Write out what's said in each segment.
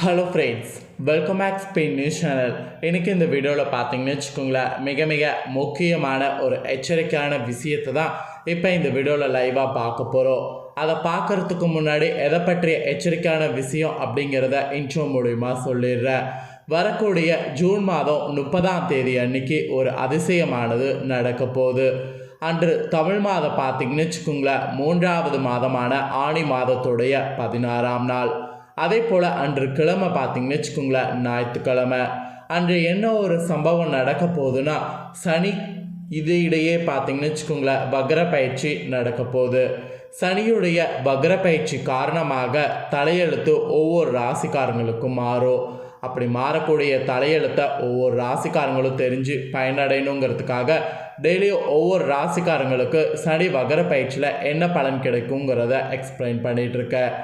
Hello friends, welcome back Spain news channel. எனக்கு இந்த வீடியோவில் பார்த்தீங்கன்னு வச்சுக்கோங்களேன், மிக மிக முக்கியமான ஒரு எச்சரிக்கையான விஷயத்தை தான் இப்போ இந்த வீடியோவில் லைவாக பார்க்க போகிறோம். அதை பார்க்குறதுக்கு முன்னாடி எதை பற்றிய எச்சரிக்கையான விஷயம் அப்படிங்கிறத இன்ட்ரோ மூலிமா சொல்லிடுறேன். வரக்கூடிய ஜூன் மாதம் 30ஆம் தேதி அன்னைக்கு ஒரு அதிசயமானது நடக்க போகுது. அன்று தமிழ் மாதம் பார்த்தீங்கன்னு வச்சுக்கோங்களேன், 3வது மாதமான ஆணி மாதத்துடைய 16ஆம் நாள். அதே போல் அன்று கிழமை பார்த்தீங்கன்னு வச்சுக்கோங்களேன், ஞாயிற்றுக்கிழமை. அன்று என்ன ஒரு சம்பவம் நடக்க போகுதுன்னா, சனி இடையே பார்த்தீங்கன்னு வச்சுக்கோங்களேன், வக்ர பயிற்சி நடக்க போகுது. சனியுடைய வக்ர பயிற்சி காரணமாக தலையெழுத்து ஒவ்வொரு ராசிக்காரங்களுக்கும் மாறும். அப்படி மாறக்கூடிய தலையெழுத்தை ஒவ்வொரு ராசிக்காரங்களும் தெரிஞ்சு பயனடையணுங்கிறதுக்காக டெய்லியும் ஒவ்வொரு ராசிக்காரங்களுக்கு சனி வக்ர பயிற்சியில் என்ன பலன் கிடைக்குங்கிறத எக்ஸ்பிளைன் பண்ணிகிட்ருக்கேன்.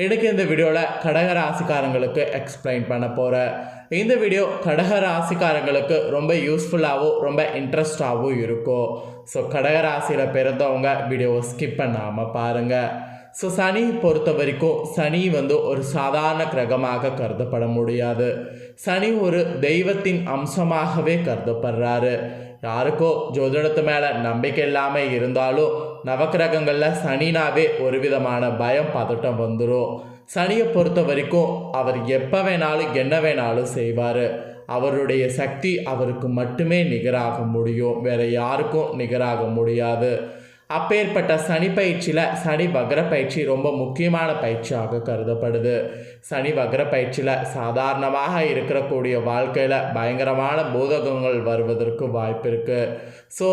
எனக்கு இந்த வீடியோவில் கடக ராசிக்காரங்களுக்கு எக்ஸ்பிளைன் பண்ண போகிறேன். இந்த வீடியோ கடக ராசிக்காரங்களுக்கு ரொம்ப யூஸ்ஃபுல்லாகவும் ரொம்ப இன்ட்ரெஸ்டாகவும் இருக்கும். ஸோ கடக ராசியில் பிறந்தவங்க வீடியோவை ஸ்கிப் பண்ணாமல் பாருங்கள். ஸோ சனி பொறுத்த வரைக்கும் சனி ஒரு சாதாரண கிரகமாக கருதப்பட முடியாது. சனி ஒரு தெய்வத்தின் அம்சமாகவே கருதப்படுறாரு. யாருக்கோ ஜோதிடத்து மேலே நம்பிக்கை இல்லாமல் இருந்தாலும் நவக்கிரகங்களில் சனினாவே ஒரு விதமான பயம் பதட்டம் வந்துடும். சனியை பொறுத்த வரைக்கும் அவர் எப்போ வேணாலும் என்ன வேணாலும் செய்வார். அவருடைய சக்தி அவருக்கு மட்டுமே நிகராக முடியும், வேறு யாருக்கும் நிகராக முடியாது. அப்பேற்பட்ட சனி பயிற்சியில் சனி வக்ர பயிற்சி ரொம்ப முக்கியமான பயிற்சியாக கருதப்படுது. சனி வக்ர பயிற்சியில் சாதாரணமாக இருக்கக்கூடிய வாழ்க்கையில் பயங்கரமான பூதகங்கள் வருவதற்கு வாய்ப்பு இருக்குது. ஸோ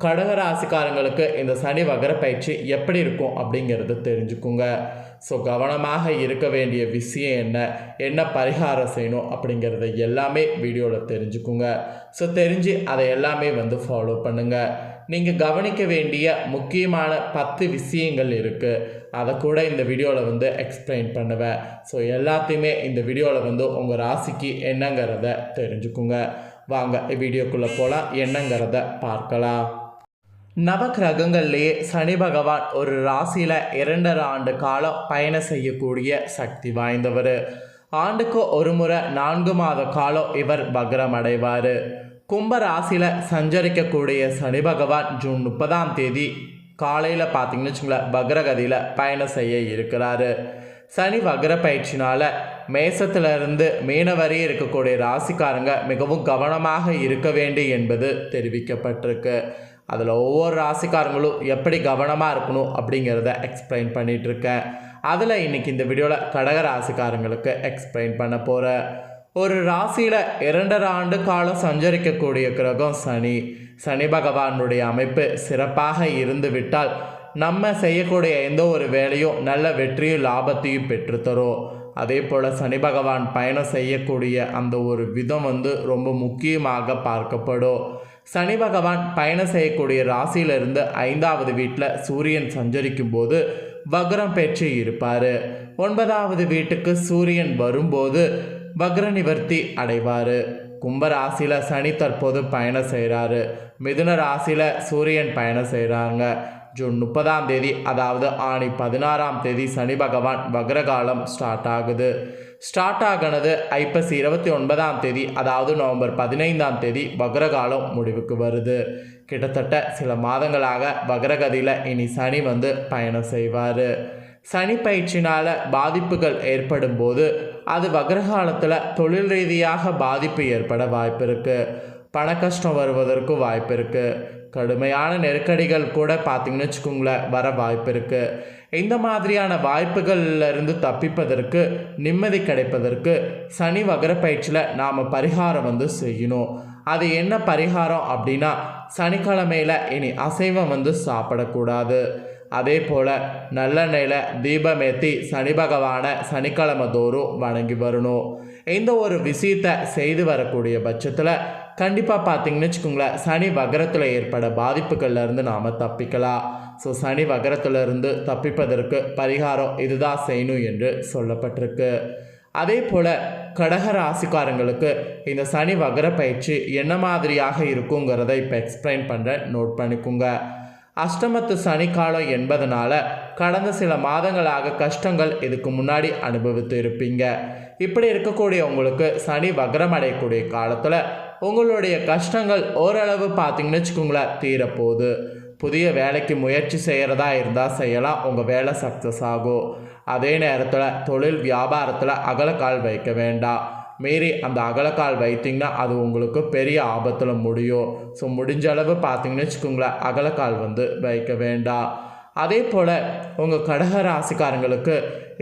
கடகராசிக்காரங்களுக்கு இந்த சனி வக்ர பயிற்சி எப்படி இருக்கும் அப்படிங்கிறது தெரிஞ்சுக்குங்க. ஸோ கவனமாக இருக்க வேண்டிய விஷயம் என்ன பரிகாரம் செய்யணும் அப்படிங்கிறத எல்லாமே வீடியோவில் தெரிஞ்சுக்குங்க. ஸோ தெரிஞ்சு அதை எல்லாமே ஃபாலோ பண்ணுங்கள். நீங்கள் கவனிக்க வேண்டிய முக்கியமான 10 விஷயங்கள் இருக்குது. அதை கூட இந்த வீடியோவில் எக்ஸ்பிளைன் பண்ணுவேன். ஸோ எல்லாத்தையுமே இந்த வீடியோவில் உங்கள் ராசிக்கு என்னங்கிறத தெரிஞ்சுக்குங்க. வாங்க வீடியோக்குள்ளே போகலாம், என்னங்கிறத பார்க்கலாம். நவக்கிரகங்கள்லேயே சனி பகவான் ஒரு ராசியில் 2.5 ஆண்டு காலம் பயணம் செய்யக்கூடிய சக்தி வாய்ந்தவர். ஆண்டுக்கு ஒரு முறை 4 மாத காலம் இவர் வக்ரம் அடைவார். கும்ப ராசியில் சஞ்சரிக்கக்கூடிய சனி பகவான் ஜூன் 30ஆம் தேதி காலையில் பார்த்தீங்கன்னு வச்சுங்களேன், வக்ரகதியில் பயணம் செய்ய இருக்கிறாரு. சனி வக்ர பயிற்சினால் மேசத்திலிருந்து மீன வரை இருக்கக்கூடிய ராசிக்காரங்க மிகவும் கவனமாக இருக்க வேண்டும் என்பது தெரிவிக்கப்பட்டிருக்கு. அதில் ஒவ்வொரு ராசிக்காரங்களும் எப்படி கவனமாக இருக்கணும் அப்படிங்கிறத எக்ஸ்பிளைன் பண்ணிகிட்ருக்கேன். அதில் இன்றைக்கி இந்த வீடியோவில் கடக ராசிக்காரங்களுக்கு எக்ஸ்பிளைன் பண்ண போகிறேன். ஒரு ராசியில் 2.5 ஆண்டு காலம் சஞ்சரிக்கக்கூடிய கிரகம் சனி. சனி பகவானுடைய அமைப்பு சிறப்பாக இருந்து விட்டால் நம்ம செய்யக்கூடிய எந்த ஒரு வேலையும் நல்ல வெற்றியும் லாபத்தையும் பெற்றுத்தரும். அதே போல் சனி பகவான் பயணம் செய்யக்கூடிய அந்த ஒரு விதம் ரொம்ப முக்கியமாக பார்க்கப்படும். சனி பகவான் பயணம் செய்யக்கூடிய ராசியிலிருந்து 5வது வீட்டில் சூரியன் சஞ்சரிக்கும் போது வக்ரம் பெற்று இருப்பார். 9வது வீட்டுக்கு சூரியன் வரும்போது வக்ர நிவர்த்தி அடைவார். கும்ப ராசியில் சனி தற்போது பயணம் செய்கிறாரு. மிதுன ராசியில் சூரியன் பயணம் செய்கிறாங்க. ஜூன் 30ஆம் தேதி, அதாவது ஆணி 16ஆம் தேதி சனி பகவான் வக்ரகாலம் ஸ்டார்ட் ஆகுது. ஸ்டார்ட் ஆகினது ஐப்பசி 29ஆம் தேதி, அதாவது நவம்பர் 15ஆம் தேதி வக்ரகாலம் முடிவுக்கு வருது. கிட்டத்தட்ட சில மாதங்களாக வக்ரகதியில் இனி சனி பயணம் செய்வார். சனி பயிற்சினால் பாதிப்புகள் ஏற்படும் போது அது வக்ரகாலத்தில் தொழில் ரீதியாக பாதிப்பு ஏற்பட வாய்ப்பு இருக்குது. பண கஷ்டம் வருவதற்கு வாய்ப்பு இருக்குது. கடுமையான நெருக்கடிகள் கூட பார்த்திங்கன்னு வச்சுக்கோங்களேன் வர வாய்ப்பு இருக்குது. இந்த மாதிரியான வாய்ப்புகளிலிருந்து தப்பிப்பதற்கு, நிம்மதி கிடைப்பதற்கு சனி வக்ர பயிற்சியில் நாம் பரிகாரம் செய்யணும். அது என்ன பரிகாரம் அப்படின்னா, சனிக்கிழமையில் இனி அசைவம் சாப்பிடக்கூடாது. அதே போல் நல்லெண்ணெயில் தீபமேற்றி சனி பகவானை சனிக்கிழமை தோறும் வணங்கி வரணும். இந்த ஒரு விஷயத்தை செய்து வரக்கூடிய பட்சத்தில் கண்டிப்பாக பார்த்திங்கன்னு வச்சுக்கோங்களேன், சனி வக்ரத்தில் ஏற்பட பாதிப்புகள்லேருந்து நாம் தப்பிக்கலாம். ஸோ சனி வக்ரத்திலிருந்து தப்பிப்பதற்கு பரிகாரம் இதுதான் செய்யணும் என்று சொல்லப்பட்டிருக்கு. அதே போல் கடக ராசிக்காரங்களுக்கு இந்த சனி வக்ர பயிற்சி என்ன மாதிரியாக இருக்குங்கிறத இப்போ எக்ஸ்பிளைன் பண்ணுறேன், நோட் பண்ணிக்கோங்க. அஷ்டமத்து சனிக்காலம் என்பதனால கடந்த சில மாதங்களாக கஷ்டங்கள் இதுக்கு முன்னாடி அனுபவித்து இருப்பீங்க. இப்படி இருக்கக்கூடிய உங்களுக்கு சனி வக்ரம் அடையக்கூடிய காலத்தில் உங்களுடைய கஷ்டங்கள் ஓரளவு பார்த்தீங்கன்னு வச்சுக்கோங்களேன் தீரப்போகுது. புதிய வேலைக்கு முயற்சி செய்கிறதா இருந்தால் செய்யலாம், உங்கள் வேலை சக்ஸஸ் ஆகும். அதே நேரத்தில் தொழில் வியாபாரத்தில் அகலக்கால் வைக்க வேண்டாம். மீறி அந்த அகலக்கால் வைத்திங்கன்னா அது உங்களுக்கு பெரிய ஆபத்தில் முடியும். ஸோ முடிஞ்ச அளவு பார்த்தீங்கன்னு வச்சுக்கோங்களேன் அகலக்கால் வைக்க வேண்டாம். அதே போல் உங்கள் கடக ராசிக்காரங்களுக்கு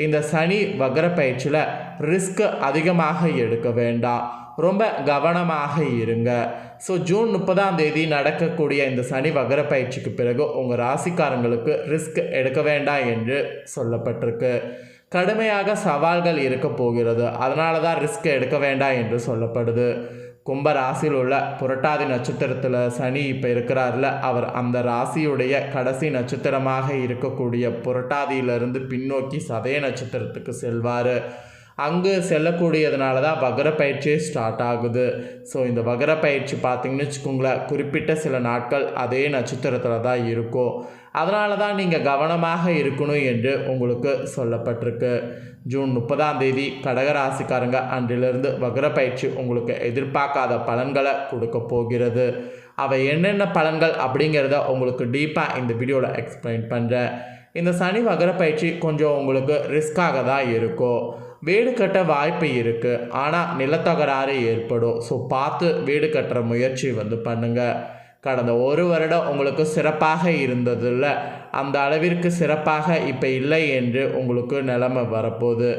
இந்த சனி வக்ர பயிற்சியில் ரிஸ்க் அதிகமாக எடுக்க வேண்டாம், ரொம்ப கவனமாக இருங்க. ஸோ ஜூன் 30 நடக்கக்கூடிய இந்த சனி வக்ர பயிற்சிக்கு பிறகு உங்கள் ராசிக்காரங்களுக்கு ரிஸ்க் எடுக்க வேண்டாம் என்று சொல்லப்பட்டிருக்கு. கடுமையாக சவால்கள் இருக்க போகிறது, அதனால தான் ரிஸ்க் எடுக்க வேண்டாம் என்று சொல்லப்படுது. கும்ப ராசியில் உள்ள புரட்டாதி நட்சத்திரத்தில் சனி இப்போ இருக்கிறார்ல, அவர் அந்த ராசியுடைய கடைசி நட்சத்திரமாக இருக்கக்கூடிய புரட்டாதியிலிருந்து பின்னோக்கி சதய நட்சத்திரத்துக்கு செல்வார். அங்கு செல்லக்கூடியதுனால தான் வக்ர பயிற்சியே ஸ்டார்ட் ஆகுது. ஸோ இந்த வக்ர பயிற்சி பார்த்திங்கன்னு வச்சுக்கோங்களேன் குறிப்பிட்ட சில நாட்கள் அதே நட்சத்திரத்தில் தான் இருக்கும். அதனால தான் நீங்கள் கவனமாக இருக்கணும் என்று உங்களுக்கு சொல்லப்பட்டிருக்கு. ஜூன் 30 கடகராசிக்காரங்க அன்றிலிருந்து வக்ர பயிற்சி உங்களுக்கு எதிர்பார்க்காத பலன்களை கொடுக்க போகிறது. அவை என்னென்ன பலன்கள் அப்படிங்கிறத உங்களுக்கு டீப்பாக இந்த வீடியோவில் எக்ஸ்பிளைன் பண்ணுறேன். இந்த சனி வக்ர பயிற்சி கொஞ்சம் உங்களுக்கு ரிஸ்க்காக தான் இருக்கும். வீடு கட்ட வாய்ப்பு இருக்குது, ஆனால் நிலத்தகராறு ஏற்படும். ஸோ பார்த்து வீடு கட்டுற முயற்சி பண்ணுங்கள். கடந்த ஒரு வருடம் உங்களுக்கு சிறப்பாக இருந்ததில்ல, அந்த அளவிற்கு சிறப்பாக இப்போ இல்லை என்று உங்களுக்கு நிலைமை வரப்போகுது.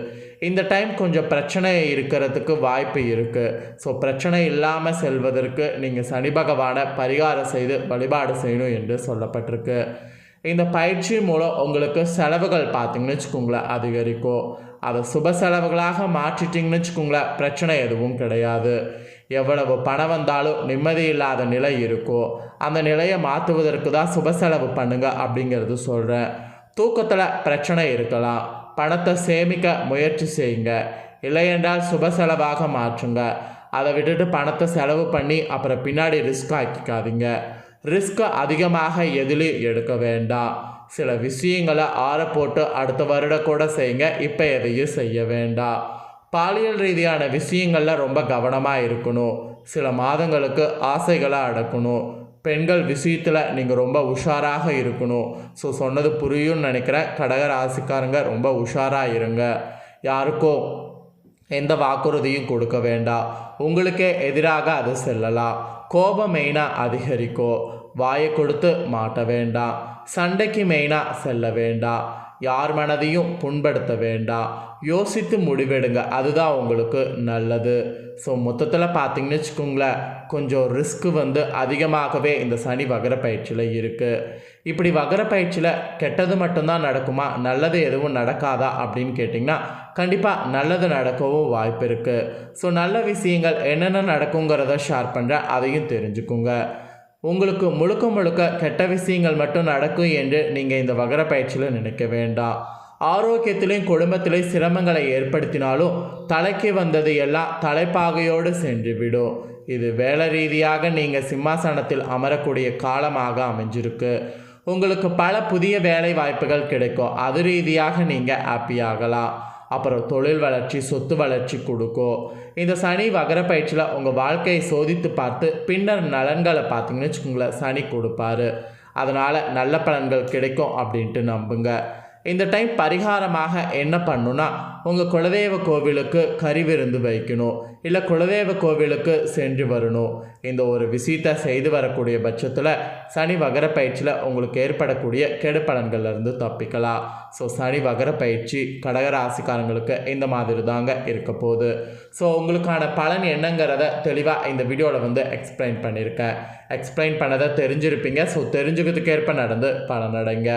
இந்த டைம் கொஞ்சம் பிரச்சனை இருக்கிறதுக்கு வாய்ப்பு இருக்குது. ஸோ பிரச்சனை இல்லாமல் செல்வதற்கு நீங்கள் சனி பகவானை பரிகாரம் செய்து வழிபாடு செய்யணும் என்று சொல்லப்பட்டிருக்கு. இந்த பயிற்சி மூலம் உங்களுக்கு செலவுகள் பார்த்திங்கன்னு வச்சுக்கோங்களேன் அதிகரிக்கும். அதை சுப செலவுகளாக மாற்றிட்டிங்கன்னு வச்சுக்கோங்களேன் பிரச்சனை எதுவும் கிடையாது. எவ்வளவு பணம் வந்தாலும் நிம்மதி இல்லாத நிலை இருக்கும். அந்த நிலையை மாற்றுவதற்கு தான் சுப செலவு பண்ணுங்க அப்படிங்கிறது சொல்கிறேன். தூக்கத்தில் பிரச்சனை இருக்கலாம், பணத்தை சேமிக்க முயற்சி செய்யுங்க. இல்லையென்றால் சுப செலவாக மாற்றுங்க. அதை விட்டுட்டு பணத்தை செலவு பண்ணி அப்புறம் பின்னாடி ரிஸ்க் ஆக்கிக்காதீங்க. ரிஸ்க் அதிகமாக எதிலும் எடுக்க வேண்டாம். சில விஷயங்களை ஆற போட்டு அடுத்த வருடம் கூட செய்யுங்க, இப்போ எதையும் செய்ய வேண்டாம். பாலியல் ரீதியான விஷயங்களில் ரொம்ப கவனமாக இருக்கணும். சில மாதங்களுக்கு ஆசைகளை அடக்கணும். பெண்கள் விஷயத்தில் நீங்கள் ரொம்ப உஷாராக இருக்கணும். ஸோ சொன்னது புரியும்னு நினைக்கிறேன். கடக ராசிக்காரங்க ரொம்ப உஷாராக இருங்க. யாருக்கும் எந்த வாக்குறுதியும் கொடுக்க வேண்டாம். உங்களுக்கே எதிராக அது செல்லலாம். கோபம் மெயினாக அதிகரிக்கும். வாயை கொடுத்து மாட்ட வேண்டாம். சண்டைக்கு மெயினாக செல்ல வேண்டாம். யார் மனதையும் புண்படுத்த வேண்டாம். யோசித்து முடிவெடுங்க, அதுதான் உங்களுக்கு நல்லது. ஸோ மொத்தத்தில் பார்த்திங்கன்னு வச்சுக்கோங்களேன் கொஞ்சம் ரிஸ்க்கு அதிகமாகவே இந்த சனி வக்ர பயிற்சியில் இருக்குது. இப்படி வக்ர பயிற்சியில் கெட்டது மட்டும்தான் நடக்குமா, நல்லது எதுவும் நடக்காதா அப்படின்னு கேட்டிங்கன்னா கண்டிப்பாக நல்லது நடக்கவும் வாய்ப்பு இருக்குது. ஸோ நல்ல விஷயங்கள் என்னென்ன நடக்குங்கிறத ஷேர் பண்ணுறேன், அதையும் தெரிஞ்சுக்குங்க. உங்களுக்கு முழுக்க முழுக்க கெட்ட விஷயங்கள் மட்டும் நடக்கும் என்று நீங்கள் இந்த வக்ர பயிற்சியில் நினைக்க வேண்டாம். ஆரோக்கியத்திலையும் குடும்பத்திலையும் சிரமங்களை ஏற்படுத்தினாலும் தலைக்கு வந்தது எல்லாம் தலைப்பாகையோடு சென்றுவிடும். இது வேலை ரீதியாக நீங்கள் சிம்மாசனத்தில் அமரக்கூடிய காலமாக அமைஞ்சிருக்கு. உங்களுக்கு பல புதிய வேலை வாய்ப்புகள் கிடைக்கும். அது ரீதியாக நீங்கள் ஹாப்பியாகலாம். அப்புறம் தொழில் வளர்ச்சி, சொத்து வளர்ச்சி கொடுக்கும். இந்த சனி வக்ர பயிற்சியில் உங்கள் வாழ்க்கையை சோதித்து பார்த்து பின்னர் நலன்களை பார்த்தீங்கன்னு வச்சுக்கோங்களேன் சனி கொடுப்பாரு. அதனால் நல்ல பலன்கள் கிடைக்கும் அப்படின்ட்டு நம்புங்க. இந்த டைம் பரிகாரமாக என்ன பண்ணணுன்னா உங்கள் குலதெய்வ கோவிலுக்கு கறி விருந்து வைக்கணும், இல்லை குலதெய்வ கோவிலுக்கு சென்று வரணும். இந்த ஒரு விஷயத்தை செய்து வரக்கூடிய பட்சத்தில் சனி வக்ர பயிற்சியில் உங்களுக்கு ஏற்படக்கூடிய கெடு பலன்கள்லேருந்து தப்பிக்கலாம். ஸோ சனி வக்ர பயிற்சி கடகராசிக்காரங்களுக்கு இந்த மாதிரி தாங்க இருக்க போகுது. ஸோ உங்களுக்கான பலன் என்னங்கிறத தெளிவாக இந்த வீடியோவில் எக்ஸ்பிளைன் பண்ணியிருக்கேன். எக்ஸ்பிளைன் பண்ணதை தெரிஞ்சிருப்பீங்க. ஸோ தெரிஞ்சுக்கிறதுக்கேற்ப நடந்து பலனடைங்க.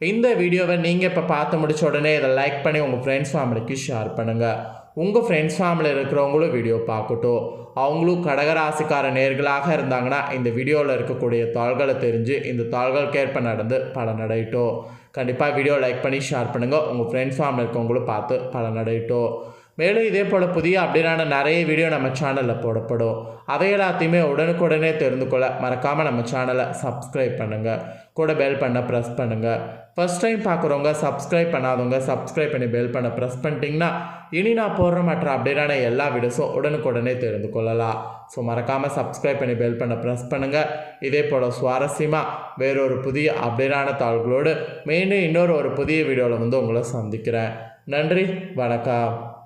இந்த வீடியோவை நீங்கள் இப்போ பார்த்து முடிச்ச உடனே இதை லைக் பண்ணி உங்கள் ஃப்ரெண்ட்ஸ் ஃபேமிலிக்கு ஷேர் பண்ணுங்கள். உங்கள் ஃப்ரெண்ட்ஸ் ஃபேமிலியில் இருக்கிறவங்களும் வீடியோ பார்க்கட்டும். அவங்களும் கடகராசிக்கார நேர்களாக இருந்தாங்கன்னா இந்த வீடியோவில் இருக்கக்கூடிய தாள்களை தெரிஞ்சு இந்த தாள்களுக்கேற்ப நடந்து பலனடையட்டும். கண்டிப்பாக வீடியோ லைக் பண்ணி ஷேர் பண்ணுங்கள். உங்கள் ஃப்ரெண்ட்ஸ் ஃபேமிலியில் இருக்கவங்களும் பார்த்து பலனடையட்டும். மேலும் இதே போல் புதிய அப்டேட்டான நிறைய வீடியோ நம்ம சேனலில் போடப்படும். அதை எல்லாத்தையுமே உடனுக்குடனே தெரிந்து கொள்ள மறக்காமல் நம்ம சேனலை சப்ஸ்கிரைப் பண்ணுங்கள். கூட பெல் பண்ண ப்ரெஸ் பண்ணுங்கள். ஃபர்ஸ்ட் டைம் பார்க்குறவங்க சப்ஸ்கிரைப் பண்ணாதவங்க சப்ஸ்கிரைப் பண்ணி பெல் பண்ண ப்ரெஸ் பண்ணிட்டீங்கன்னா இனி நான் போடுற மற்ற அப்டேட்டான எல்லா வீடியோஸும் உடனுக்குடனே தெரிந்து கொள்ளலாம். ஸோ மறக்காமல் சப்ஸ்கிரைப் பண்ணி பெல் பண்ண ப்ரெஸ் பண்ணுங்கள். இதே போல் சுவாரஸ்யமாக வேறொரு புதிய அப்டேட்டான தாள்களோடு மீண்டும் இன்னொரு புதிய வீடியோவில் உங்களை சந்திக்கிறேன். நன்றி, வணக்கம்.